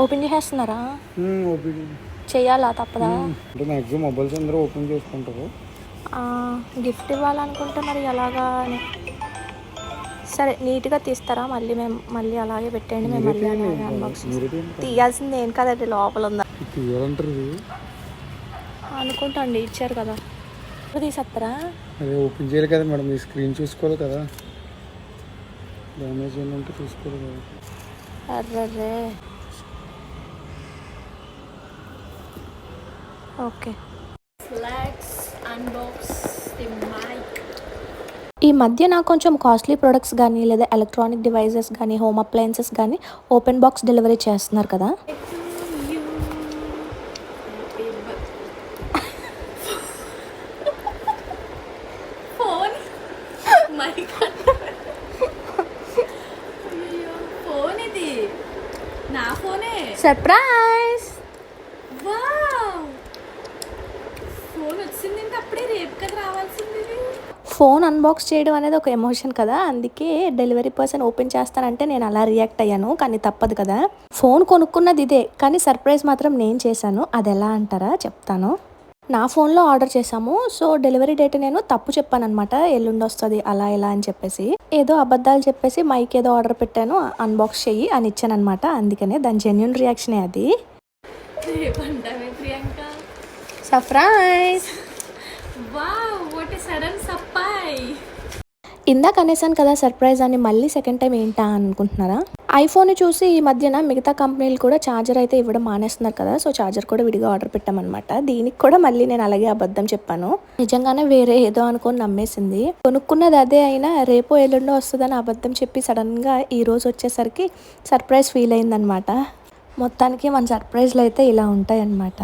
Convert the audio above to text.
Open చేసేస్తున్నారా? Open చెయ్యాలా? తప్పదా? అంటే మ్యాక్సిమం మొబైల్స్ అందరూ ఓపెన్ చేసుకుంటారు. గిఫ్ట్ ఇవ్వాలనుకుంటే మరి ఎలాగా అని. సరే నీట్గా తీస్తారా? మళ్ళీ అలాగే పెట్టండి. మేము మళ్ళీ అలాగే అన్బాక్స్ తీయాల్సింది ఏం కదండి, లోపల ఉందా తీయాలంటారు ఇది అనుకుంటా అండి. ఇచ్చారు కదా, తీసేస్తారా? అదే ఓపెన్ చేయాలి కదా మేడం, మీ స్క్రీన్ చూసుకోవాలి కదా, డ్యామేజ్ ఏంటంటే చూసుకోవాలి కదా. Array okay. ఈ మధ్య నాకు కొంచెం కాస్ట్లీ ప్రొడక్ట్స్ కానీ లేదా ఎలక్ట్రానిక్ డివైజెస్ కానీ హోమ్ అప్లయన్సెస్ కానీ ఓపెన్ బాక్స్ డెలివరీ చేస్తున్నారు కదా. ఫోన్ ఇది నా ఫోనే. సర్ప్రైజ్! ఫోన్ వచ్చింది అప్పుడే, రేపు కదా రావాల్సింది. ఫోన్ అన్బాక్స్ చేయడం అనేది ఒక ఎమోషన్ కదా, అందుకే డెలివరీ పర్సన్ ఓపెన్ చేస్తానంటే నేను అలా రియాక్ట్ అయ్యాను. కానీ తప్పదు కదా. ఫోన్ కొనుక్కున్నది ఇదే, కానీ సర్ప్రైజ్ మాత్రం నేను చేశాను. అది ఎలా అంటారా? చెప్తాను. నా ఫోన్లో ఆర్డర్ చేశాము. సో డెలివరీ డేట్ నేను తప్పు చెప్పాను అనమాట. ఎల్లుండి వస్తుంది అలా ఎలా అని చెప్పేసి ఏదో అబద్ధాలు చెప్పేసి మైక్ ఏదో ఆర్డర్ పెట్టాను, అన్బాక్స్ చెయ్యి అని ఇచ్చాను అనమాట. అందుకనే దాని జెన్యున్ రియాక్షనే అది. సర్ప్రైజ్! ఇందాక అనేసాను కదా సర్ప్రైజ్ అని, మళ్ళీ సెకండ్ టైం ఏంటా అనుకుంటున్నారా? ఐఫోన్ చూసి ఈ మధ్యన మిగతా కంపెనీలు కూడా ఛార్జర్ అయితే ఇవ్వడం మానేస్తున్నారు కదా. సో ఛార్జర్ కూడా విడిగా ఆర్డర్ పెట్టామన్నమాట. దీనికి కూడా మళ్ళీ నేను అలాగే అబద్ధం చెప్పాను. నిజంగానే వేరే ఏదో అనుకొని నమ్మేసింది. కొనుక్కున్నది అదే అయినా రేపో ఎల్లుండో వస్తుందని అబద్ధం చెప్పి సడన్గా ఈ రోజు వచ్చేసరికి సర్ప్రైజ్ ఫీల్ అయిందనమాట. మొత్తానికి మన సర్ప్రైజ్లు అయితే ఇలా ఉంటాయి అన్నమాట.